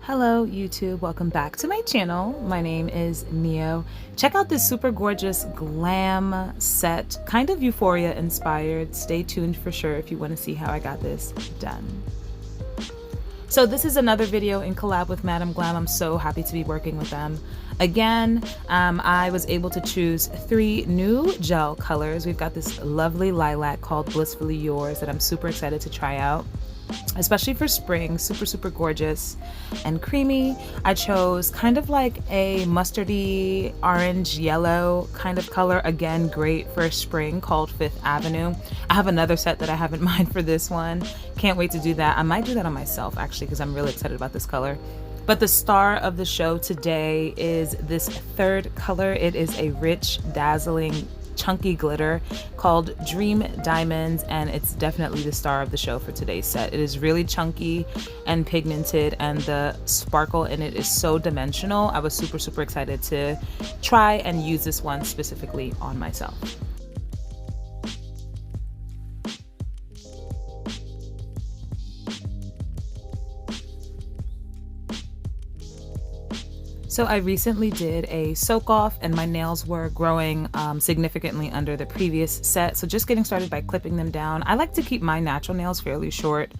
Hello YouTube, welcome back to my channel. My name is Neo. Check out this super gorgeous glam set, kind of Euphoria inspired. Stay tuned for sure if you want to see how I got this done. So this is another video in collab with Madam Glam. I'm so happy to be working with them. Again, I was able to choose 3 new gel colors. We've got this lovely lilac called Blissfully Yours that I'm super excited to try out, especially for spring. Super gorgeous and creamy. I chose kind of like a mustardy orange yellow kind of color, again great for spring, called Fifth Avenue. I have another set that I have in mind for this one. Can't wait to do that. I might do that on myself actually, because I'm really excited about this color. But the star of the show today is this 3rd color. It is a rich, dazzling, chunky glitter called Dream Diamonds, and it's definitely the star of the show for today's set. It is really chunky and pigmented, and the sparkle in it is so dimensional. I was super excited to try and use this one specifically on myself. So I recently did a soak off and my nails were growing significantly under the previous set. So just getting started by clipping them down. I like to keep my natural nails fairly short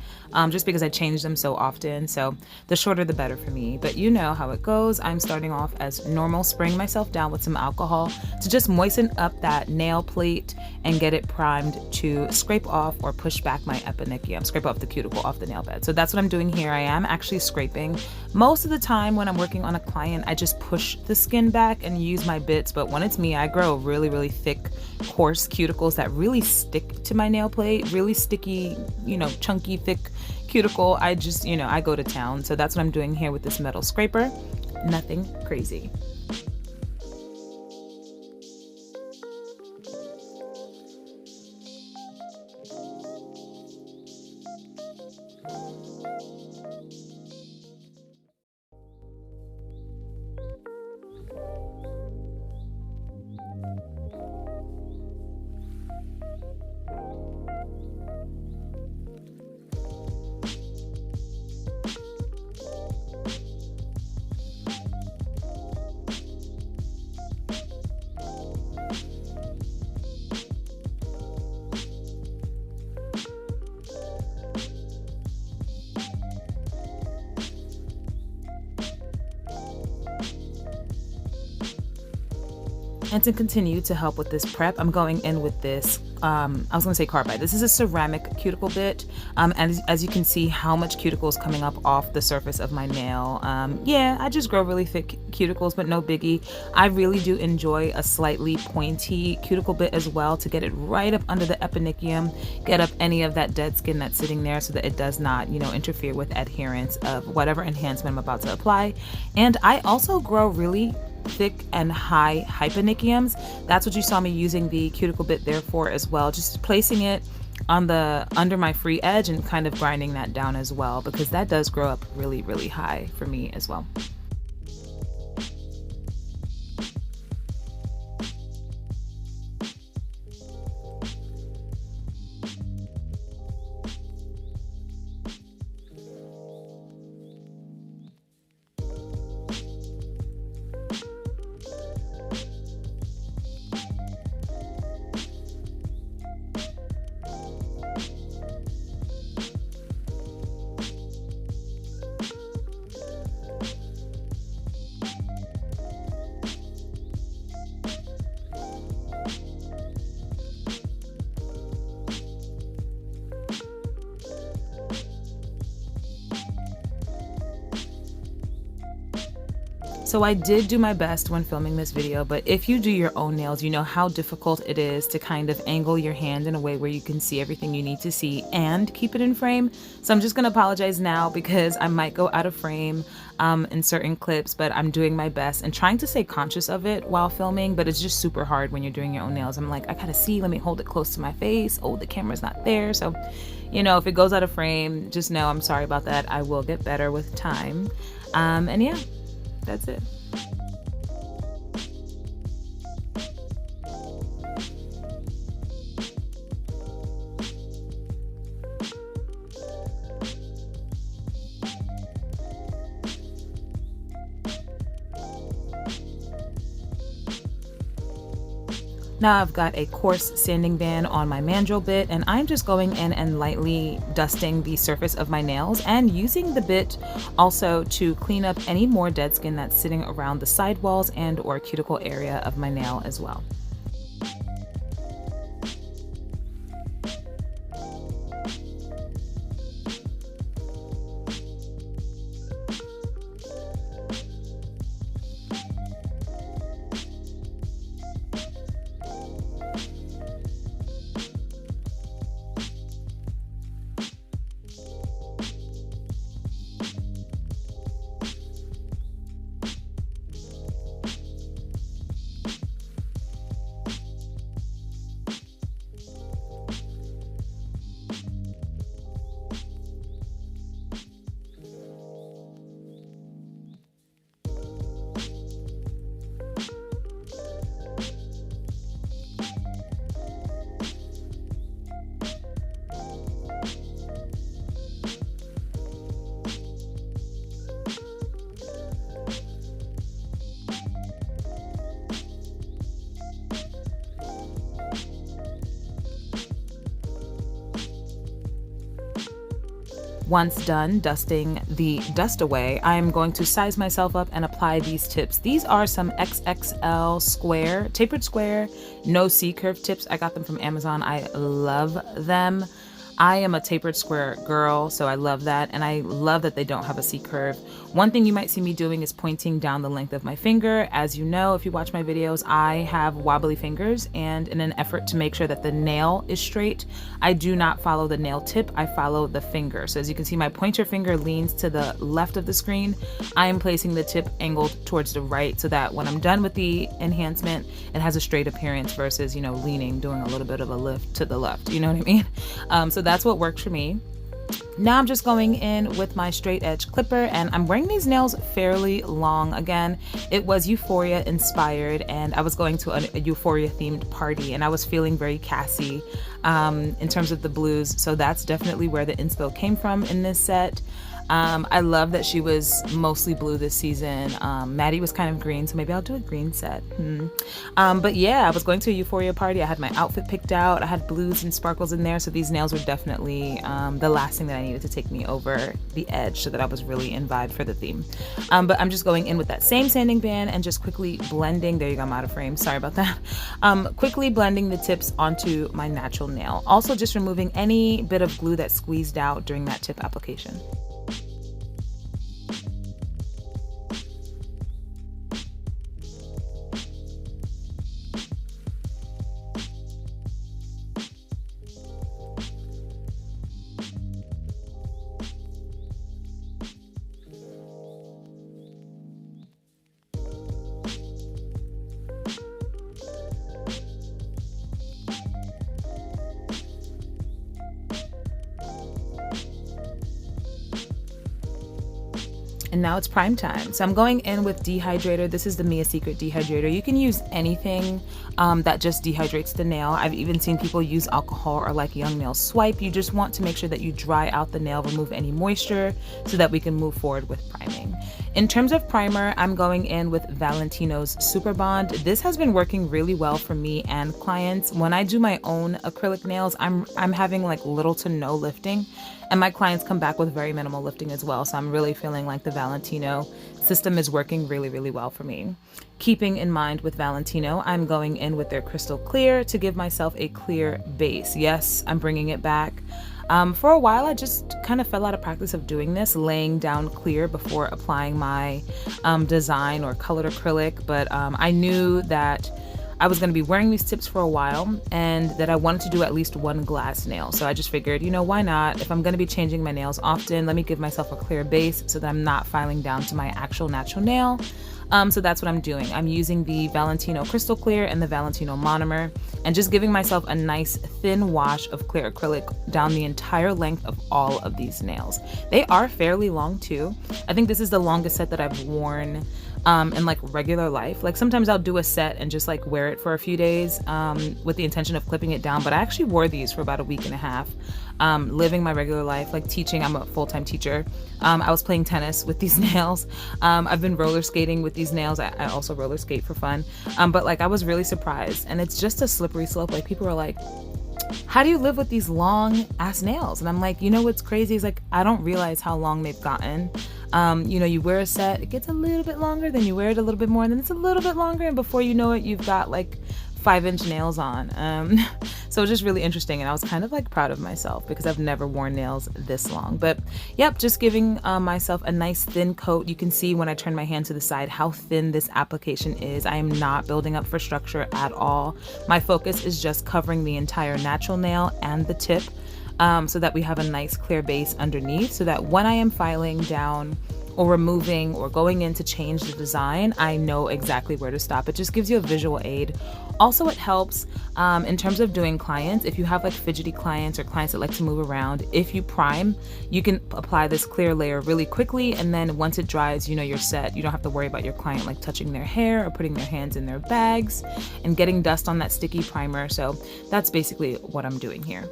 just because I change them so often. So the shorter the better for me. But you know how it goes. I'm starting off as normal, spraying myself down with some alcohol to just moisten up that nail plate and get it primed to scrape off or push back my eponychium, scrape off the cuticle off the nail bed. So that's what I'm doing here. I am actually scraping. Most of the time when I'm working on a client, I just push the skin back and use my bits, but when it's me, I grow really thick, coarse cuticles that really stick to my nail plate, really sticky, chunky, thick cuticle. I just, I go to town. So that's what I'm doing here with this metal scraper. Nothing crazy. And to continue to help with this prep, I'm going in with this, I was gonna say carbide. This is a ceramic cuticle bit. And as you can see how much cuticle is coming up off the surface of my nail. Yeah, I just grow really thick cuticles, but no biggie. I really do enjoy a slightly pointy cuticle bit as well to get it right up under the eponychium, get up any of that dead skin that's sitting there so that it does not, interfere with adherence of whatever enhancement I'm about to apply. And I also grow really thick and high hyponychiums. That's what you saw me using the cuticle bit there for as well, just placing it on the under my free edge and kind of grinding that down as well, because that does grow up really high for me as well. So I did do my best when filming this video, but if you do your own nails, you know how difficult it is to kind of angle your hand in a way where you can see everything you need to see and keep it in frame. So I'm just gonna apologize now because I might go out of frame in certain clips, but I'm doing my best and trying to stay conscious of it while filming, but it's just super hard when you're doing your own nails. I'm like, I gotta see, let me hold it close to my face. Oh, the camera's not there. So, if it goes out of frame, just know I'm sorry about that. I will get better with time. And yeah, that's it. Now I've got a coarse sanding band on my mandrel bit, and I'm just going in and lightly dusting the surface of my nails and using the bit also to clean up any more dead skin that's sitting around the sidewalls and or cuticle area of my nail as well. Once done dusting the dust away, I'm going to size myself up and apply these tips. These are some XXL square, tapered square, no C-curve tips. I got them from Amazon. I love them. I am a tapered square girl, so I love that, and I love that they don't have a C-curve. One thing you might see me doing is pointing down the length of my finger. As you know, if you watch my videos, I have wobbly fingers, and in an effort to make sure that the nail is straight, I do not follow the nail tip, I follow the finger. So as you can see, my pointer finger leans to the left of the screen. I am placing the tip angled towards the right so that when I'm done with the enhancement, it has a straight appearance versus, you know, leaning, doing a little bit of a lift to the left, you know what I mean? So that's what works for me. Now I'm just going in with my straight edge clipper, and I'm wearing these nails fairly long. Again, it was Euphoria inspired, and I was going to a Euphoria themed party, and I was feeling very Cassie in terms of the blues. So that's definitely where the inspo came from in this set. I love that she was mostly blue this season. Maddie was kind of green, so maybe I'll do a green set. But yeah, I was going to a Euphoria party. I had my outfit picked out. I had blues and sparkles in there, so these nails were definitely the last thing that I needed to take me over the edge so that I was really in vibe for the theme. But I'm just going in with that same sanding band and just quickly blending. There you go, I'm out of frame. Sorry about that. Quickly blending the tips onto my natural nail. Also just removing any bit of glue that squeezed out during that tip application. And now it's prime time. So I'm going in with dehydrator. This is the Mia Secret dehydrator. You can use anything that just dehydrates the nail. I've even seen people use alcohol or like Young Nail Swipe. You just want to make sure that you dry out the nail, remove any moisture so that we can move forward with priming. In terms of primer, I'm going in with Valentino's Super Bond. This has been working really well for me and clients. When I do my own acrylic nails, I'm having like little to no lifting, and my clients come back with very minimal lifting as well. So I'm really feeling like the Valentino system is working really, really well for me. Keeping in mind with Valentino, I'm going in with their Crystal Clear to give myself a clear base. Yes, I'm bringing it back. For a while, I just kind of fell out of practice of doing this, laying down clear before applying my design or colored acrylic, but I knew that I was going to be wearing these tips for a while and that I wanted to do at least one glass nail. So I just figured, you know, why not? If I'm going to be changing my nails often, let me give myself a clear base so that I'm not filing down to my actual natural nail. So that's what I'm doing. I'm using the Valentino Crystal Clear and the Valentino Monomer and just giving myself a nice thin wash of clear acrylic down the entire length of all of these nails. They are fairly long too. I think this is the longest set that I've worn in like regular life. Like sometimes I'll do a set and just like wear it for a few days with the intention of clipping it down, but I actually wore these for about a week and a half. Living my regular life, like teaching. I'm a full-time teacher. I was playing tennis with these nails. I've been roller skating with these these nails. I also roller skate for fun. But like I was really surprised, and it's just a slippery slope. Like people are like, how do you live with these long ass nails? And I'm like, you know what's crazy is like I don't realize how long they've gotten. You know, you wear a set, it gets a little bit longer, then you wear it a little bit more, and then it's a little bit longer, and before you know it, you've got like 5-inch nails on. So it was just really interesting, and I was kind of like proud of myself because I've never worn nails this long. But yep, just giving myself a nice thin coat. You can see when I turn my hand to the side how thin this application is. I am not building up for structure at all. My focus is just covering the entire natural nail and the tip, so that we have a nice clear base underneath, so that when I am filing down or removing or going in to change the design, I know exactly where to stop. It just gives you a visual aid. Also, it helps in terms of doing clients. If you have like fidgety clients or clients that like to move around, if you prime, you can apply this clear layer really quickly, and then once it dries, you know you're set. You don't have to worry about your client like touching their hair or putting their hands in their bags and getting dust on that sticky primer. So that's basically what I'm doing here.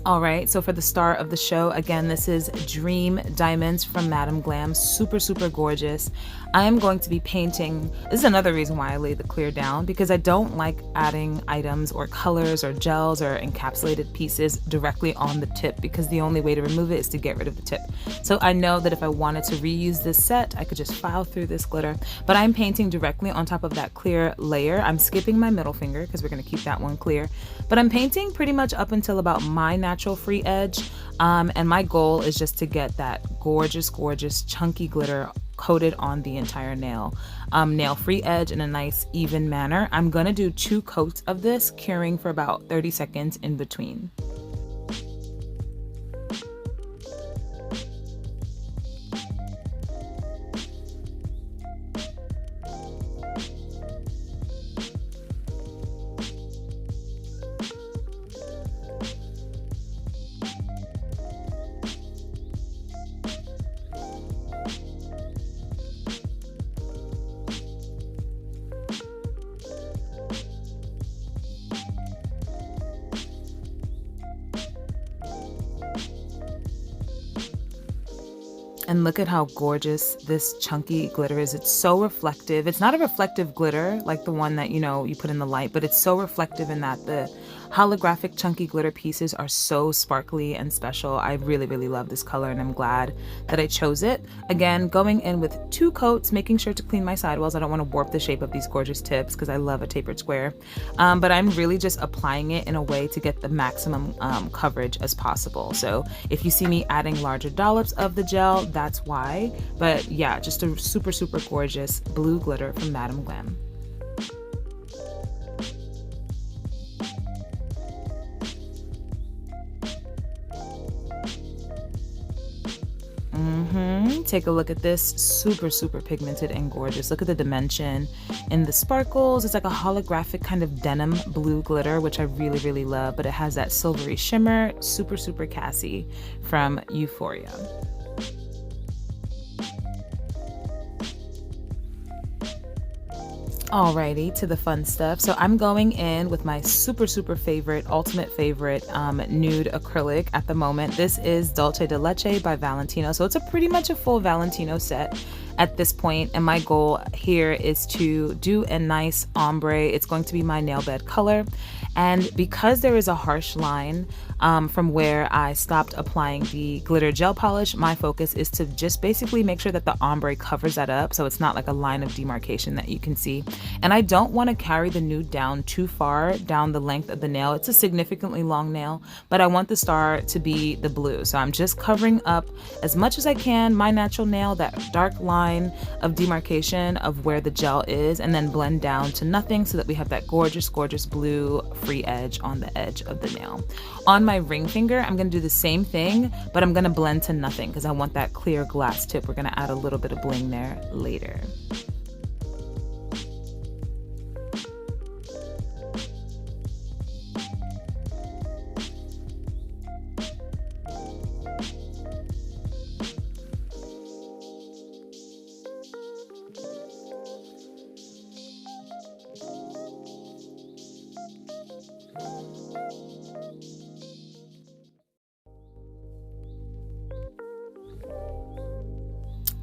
All right, so for the star of the show, again, this is Dream Diamonds from Madam Glam. Super, super gorgeous. I am going to be painting. This is another reason why I lay the clear down, because I don't like adding items or colors or gels or encapsulated pieces directly on the tip, because the only way to remove it is to get rid of the tip. So I know that if I wanted to reuse this set, I could just file through this glitter, but I'm painting directly on top of that clear layer. I'm skipping my middle finger because we're going to keep that one clear, but I'm painting pretty much up until about my natural free edge, and my goal is just to get that gorgeous, gorgeous chunky glitter coated on the entire nail. Nail free edge in a nice even manner. I'm gonna do 2 coats of this, curing for about 30 seconds in between. And look at how gorgeous this chunky glitter is. It's so reflective. It's not a reflective glitter like the one that, you know, you put in the light, but it's so reflective in that the holographic chunky glitter pieces are so sparkly and special. I really, really love this color, and I'm glad that I chose it. Again, going in with 2 coats, making sure to clean my sidewalls. I don't want to warp the shape of these gorgeous tips because I love a tapered square. But I'm really just applying it in a way to get the maximum coverage as possible. So if you see me adding larger dollops of the gel, that's why. But yeah, just a super, super gorgeous blue glitter from Madam Glam. Take a look at this. Super, super pigmented and gorgeous. Look at the dimension in the sparkles. It's like a holographic kind of denim blue glitter, which I really, really love, but it has that silvery shimmer. Super, super Cassie from Euphoria. Alrighty, to the fun stuff. So I'm going in with my super, super favorite, ultimate favorite nude acrylic at the moment. This is Dulce de Leche by Valentino. So it's pretty much a full Valentino set at this point, and my goal here is to do a nice ombre. It's going to be my nail bed color, And because there is a harsh line from where I stopped applying the glitter gel polish, my focus is to just basically make sure that the ombre covers that up so it's not like a line of demarcation that you can see. And I don't want to carry the nude down too far down the length of the nail. It's a significantly long nail, but I want the star to be the blue. So I'm just covering up as much as I can my natural nail, that dark line of demarcation of where the gel is, and then blend down to nothing so that we have that gorgeous, gorgeous blue free edge on the edge of the nail. On my ring finger, I'm going to do the same thing, but I'm going to blend to nothing because I want that clear glass tip. We're going to add a little bit of bling there later.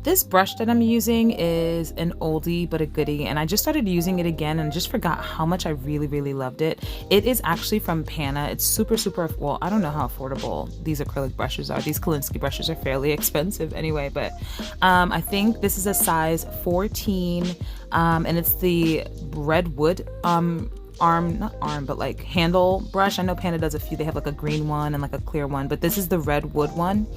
This brush that I'm using is an oldie but a goodie, and I just started using it again and just forgot how much I really, really loved it. It is actually from Pana. It's super, well, I don't know how affordable these acrylic brushes are. These Kolinsky brushes are fairly expensive anyway, but I think this is a size 14, and it's the redwood but like handle brush. I know Panda does a few. They have like a green one and like a clear one, but this is the redwood one.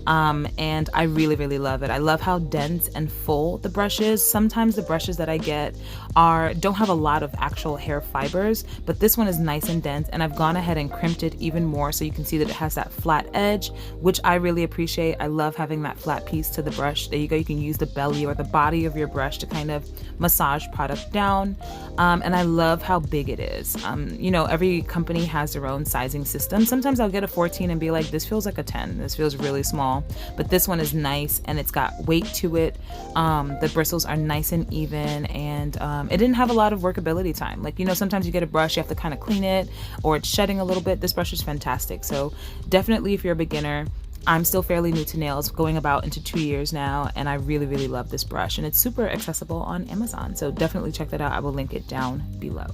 And I really, really love it. I love how dense and full the brush is. Sometimes the brushes that I get don't have a lot of actual hair fibers, but this one is nice and dense, and I've gone ahead and crimped it even more so you can see that it has that flat edge, which I really appreciate. I love having that flat piece to the brush. There you go. You can use the belly or the body of your brush to kind of massage product down. And I love how big it is. You know, every company has their own sizing system. Sometimes I'll get a 14 and be like, this feels like a 10. This feels really small. But this one is nice and it's got weight to it. The bristles are nice and even, and it didn't have a lot of workability time. Like, you know, sometimes you get a brush, you have to kind of clean it or it's shedding a little bit. This brush is fantastic. So definitely if you're a beginner, I'm still fairly new to nails, going about into 2 years now, and I really, really love this brush, and it's super accessible on Amazon. So definitely check that out. I will link it down below.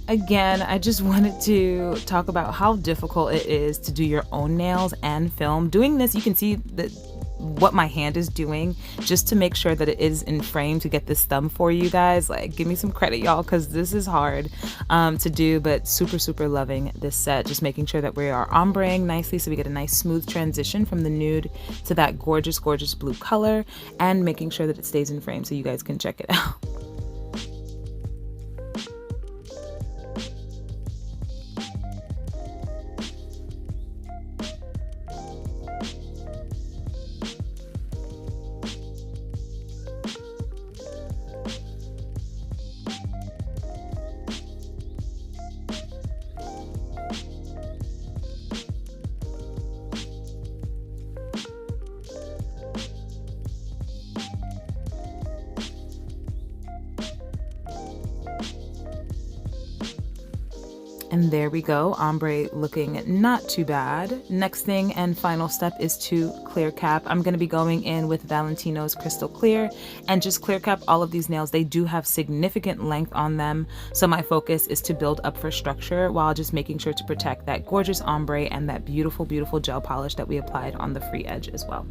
Again, I just wanted to talk about how difficult it is to do your own nails and film. Doing this, you can see that what my hand is doing just to make sure that it is in frame to get this thumb for you guys. Like, give me some credit, y'all, because this is hard to do, but super, super loving this set. Just making sure that we are ombreing nicely so we get a nice smooth transition from the nude to that gorgeous, gorgeous blue color, and making sure that it stays in frame so you guys can check it out. And there we go, ombre looking not too bad. Next thing and final step is to clear cap. I'm going to be going in with Valentino's Crystal Clear and just clear cap all of these nails. They do have significant length on them, so my focus is to build up for structure while just making sure to protect that gorgeous ombre and that beautiful, beautiful gel polish that we applied on the free edge as well.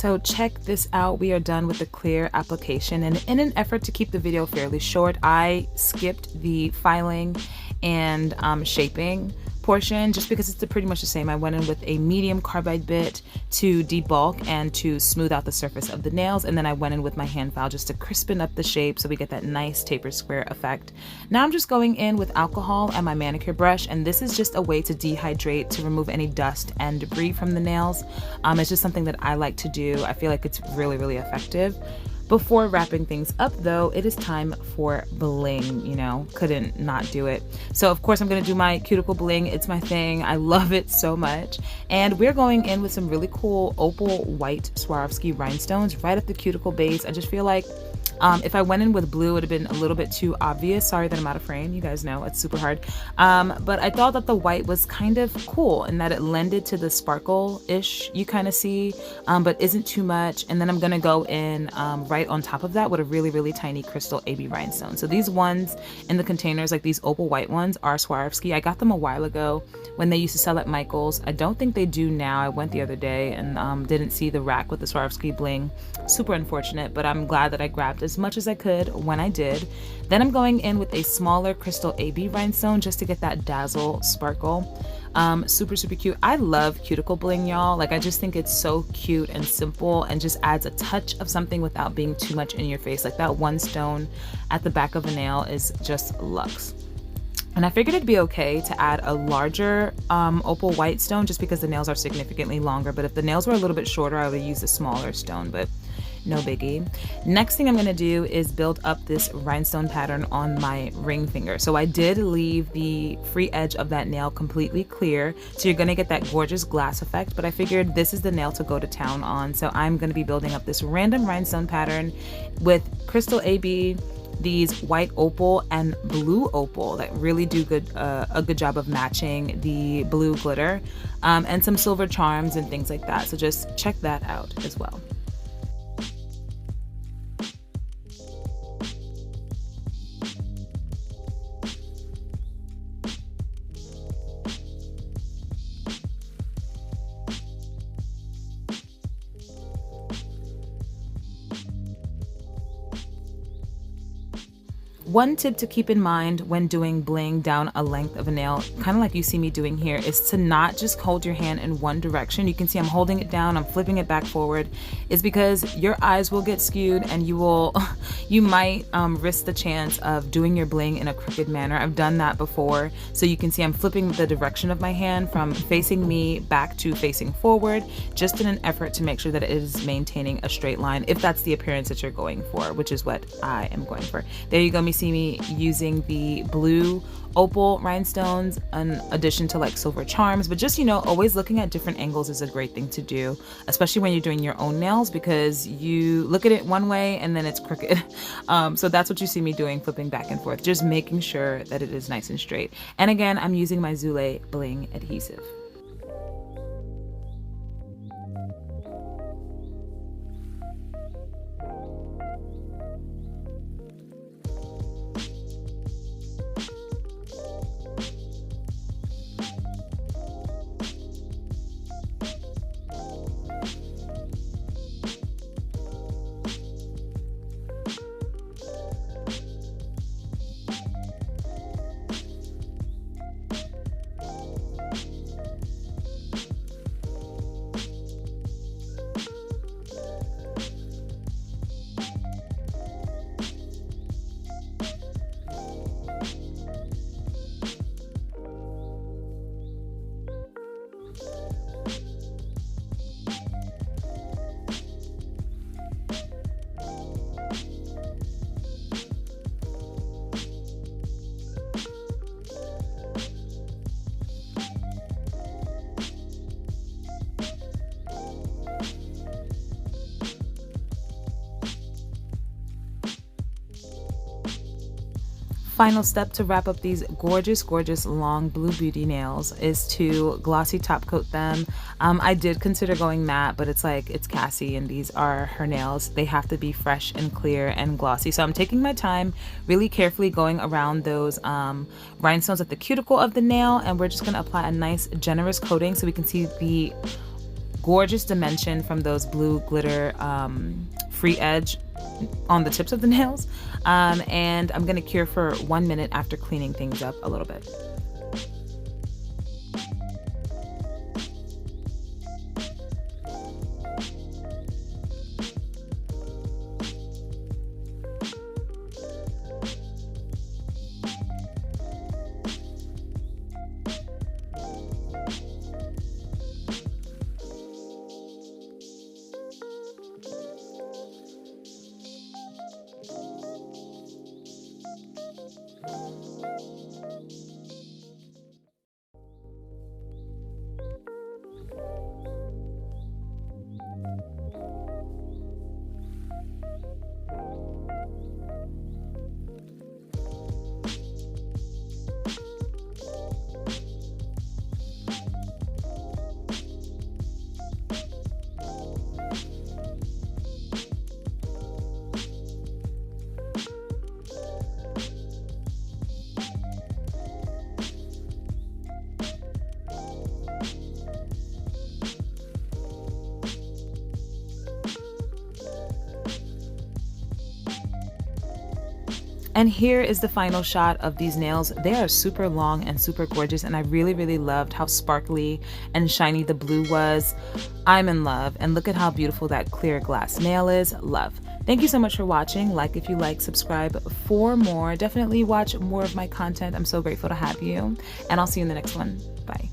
So check this out. We are done with the clear application, and in an effort to keep the video fairly short, I skipped the filing and shaping portion just because it's pretty much the same. I went in with a medium carbide bit to debulk and to smooth out the surface of the nails, and then I went in with my hand file just to crispen up the shape so we get that nice tapered square effect. Now I'm just going in with alcohol and my manicure brush, and this is just a way to dehydrate, to remove any dust and debris from the nails. It's just something that I like to do. I feel like it's really, really effective. Before wrapping things up though, it is time for bling, you know, couldn't not do it. So of course I'm gonna do my Cuticle Bling. It's my thing, I love it so much. And we're going in with some really cool opal white Swarovski rhinestones right at the cuticle base. I just feel like if I went in with blue, it would have been a little bit too obvious. Sorry that I'm out of frame. You guys know it's super hard. But I thought that the white was kind of cool in that it lended to the sparkle-ish you kind of see, but isn't too much. And then I'm going to go in right on top of that with a really, really tiny crystal AB rhinestone. So these ones in the containers, like these opal white ones, are Swarovski. I got them a while ago when they used to sell at Michael's. I don't think they do now. I went the other day and didn't see the rack with the Swarovski bling. Super unfortunate, but I'm glad that I grabbed as much as I could when I did. Then I'm going in with a smaller crystal AB rhinestone just to get that dazzle sparkle. Super, super cute. I love Cuticle Bling, y'all. Like, I just think it's so cute and simple and just adds a touch of something without being too much in your face. Like that one stone at the back of a nail is just luxe. And I figured it'd be okay to add a larger opal white stone just because the nails are significantly longer. But if the nails were a little bit shorter, I would use a smaller stone, but no biggie. Next thing I'm gonna do is build up this rhinestone pattern on my ring finger. So I did leave the free edge of that nail completely clear. So you're gonna get that gorgeous glass effect, but I figured this is the nail to go to town on. So I'm gonna be building up this random rhinestone pattern with crystal AB, these white opal and blue opal that really do a good job of matching the blue glitter, and some silver charms and things like that. So just check that out as well. One tip to keep in mind when doing bling down a length of a nail, kind of like you see me doing here, is to not just hold your hand in one direction. You can see I'm holding it down, I'm flipping it back forward. It's because your eyes will get skewed and you might risk the chance of doing your bling in a crooked manner. I've done that before. So you can see I'm flipping the direction of my hand from facing me back to facing forward, just in an effort to make sure that it is maintaining a straight line, if that's the appearance that you're going for, which is what I am going for. There you go, see me using the blue opal rhinestones in addition to like silver charms, but just, you know, always looking at different angles is a great thing to do, especially when you're doing your own nails, because you look at it one way and then it's crooked. So that's what you see me doing, flipping back and forth, just making sure that it is nice and straight. And again, I'm using my Zule Bling adhesive. Final step to wrap up these gorgeous, gorgeous long blue beauty nails is to glossy top coat them. I did consider going matte, but it's like, it's Cassie and these are her nails. They have to be fresh and clear and glossy. So I'm taking my time, really carefully going around those rhinestones at the cuticle of the nail, and we're just gonna apply a nice generous coating so we can see the gorgeous dimension from those blue glitter free edge on the tips of the nails. And I'm gonna cure for 1 minute after cleaning things up a little bit. And here is the final shot of these nails. They are super long and super gorgeous, and I really, really loved how sparkly and shiny the blue was. I'm in love, and look at how beautiful that clear glass nail is. Love. Thank you so much for watching. Like if you like, subscribe for more. Definitely watch more of my content. I'm so grateful to have you, and I'll see you in the next one. Bye.